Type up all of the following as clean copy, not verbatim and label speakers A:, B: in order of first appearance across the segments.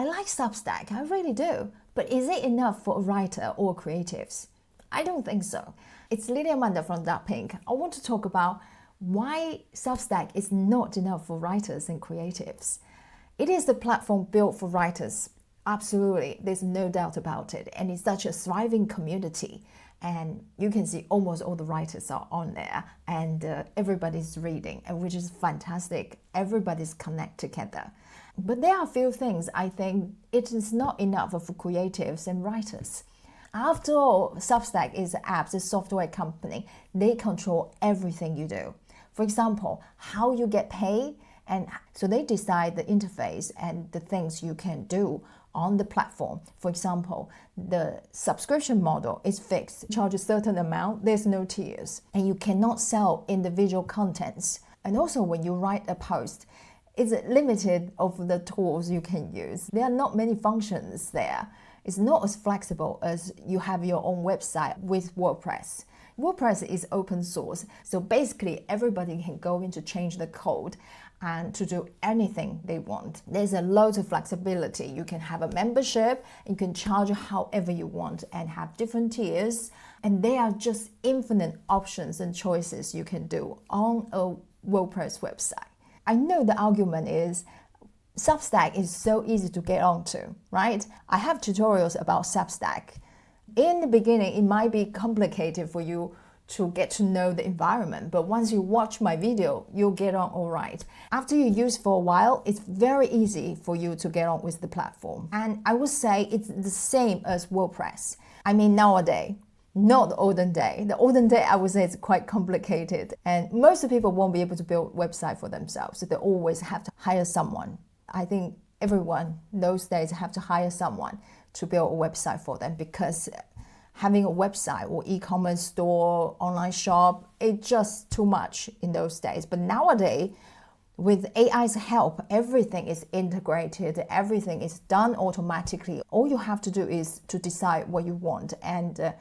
A: I like Substack, I really do. But is it enough for a writer or creatives? I don't think so. It's Lydia Amanda from Dark-Pink. I want to talk about why Substack is not enough for writers and creatives. It is the platform built for writers. Absolutely, there's no doubt about it. And it's such a thriving community. And you can see almost all the writers are on there and everybody's reading, and which is fantastic. Everybody's connected together. But there are a few things I think it is not enough for creatives and writers. After all, Substack is an app, it's a software company. They control everything you do. For example, how you get paid, and so they decide the interface and the things you can do on the platform. For example, the subscription model is fixed, charge a certain amount, there's no tiers, and you cannot sell individual contents. And also when you write a post, it's limited of the tools you can use. There are not many functions there. It's not as flexible as you have your own website with WordPress. WordPress is open source, so basically everybody can go in to change the code and to do anything they want. There's a lot of flexibility. You can have a membership, you can charge however you want and have different tiers, and there are just infinite options and choices you can do on a WordPress website. I know the argument is Substack is so easy to get onto, right? I have tutorials about Substack. In the beginning, it might be complicated for you to get to know the environment, but once you watch my video, you'll get on all right. After you use for a while, it's very easy for you to get on with the platform. And I would say it's the same as WordPress. I mean, nowadays, not the olden day. The olden day, I would say it's quite complicated, and most of the people won't be able to build a website for themselves, so they always have to hire someone. I think everyone those days have to hire someone to build a website for them, because having a website or e-commerce store, online shop, it's just too much in those days. But nowadays, with AI's help, everything is integrated, everything is done automatically. All you have to do is to decide what you want and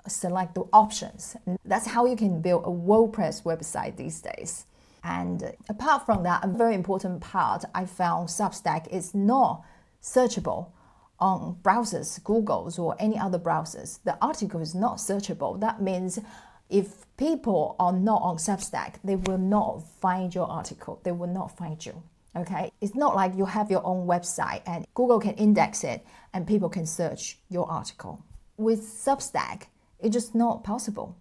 A: select the options. And that's how you can build a WordPress website these days. And apart from that, a very important part I found Substack is not searchable on browsers, Google's or any other browsers. The article is not searchable. That means if people are not on Substack, they will not find your article. They will not find you. Okay? It's not like you have your own website and Google can index it and people can search your article. With Substack, it's just not possible.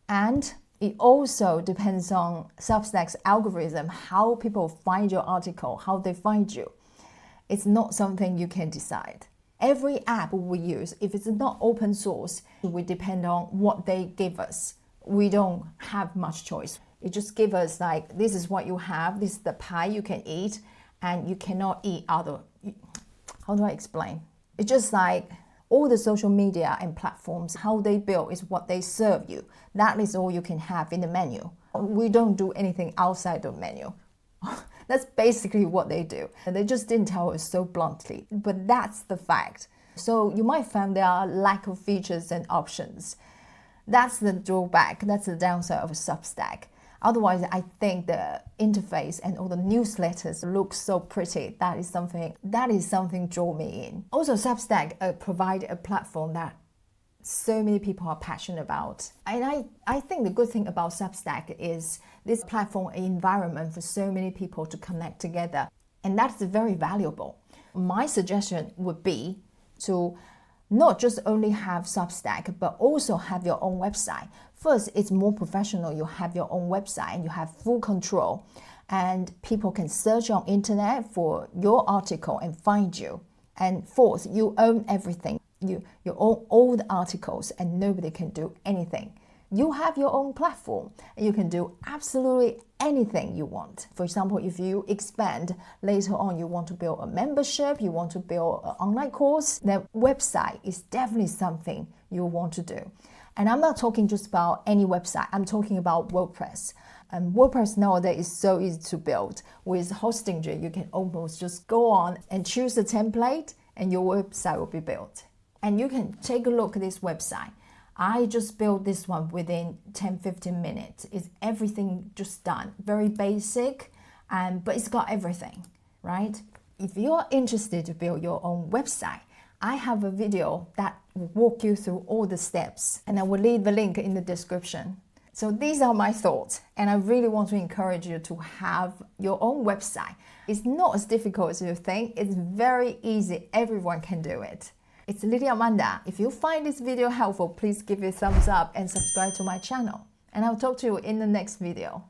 A: And it also depends on Substack's algorithm, how people find your article, how they find you. It's not something you can decide. Every app we use, if it's not open source, we depend on what they give us. We don't have much choice. It just gives us like, this is what you have, this is the pie you can eat, and you cannot eat other. How do I explain? It's just like all the social media and platforms, how they build is what they serve you. That is all you can have in the menu. We don't do anything outside the menu. That's basically what they do. And they just didn't tell us so bluntly, but that's the fact. So you might find there are lack of features and options. That's the drawback, that's the downside of Substack. Otherwise, I think the interface and all the newsletters look so pretty. That is something draw me in. Also, Substack provide a platform that so many people are passionate about. And I think the good thing about Substack is this platform environment for so many people to connect together. And that's very valuable. My suggestion would be to not just only have Substack, but also have your own website. First, it's more professional. You have your own website and you have full control. And people can search on internet for your article and find you. And fourth, you own everything. You own all the articles and nobody can do anything. You have your own platform and you can do absolutely anything you want. For example, if you expand later on, you want to build a membership, you want to build an online course, then website is definitely something you want to do. And I'm not talking just about any website, I'm talking about WordPress. And WordPress nowadays is so easy to build. With Hostinger, you can almost just go on and choose a template and your website will be built. And you can take a look at this website. I just built this one within 10-15 minutes. It's everything just done. Very basic, but it's got everything, right? If you're interested to build your own website, I have a video that will walk you through all the steps, and I will leave the link in the description. So these are my thoughts, and I really want to encourage you to have your own website. It's not as difficult as you think. It's very easy. Everyone can do it. It's Lydia Amanda. If you find this video helpful, please give it a thumbs up and subscribe to my channel. And I'll talk to you in the next video.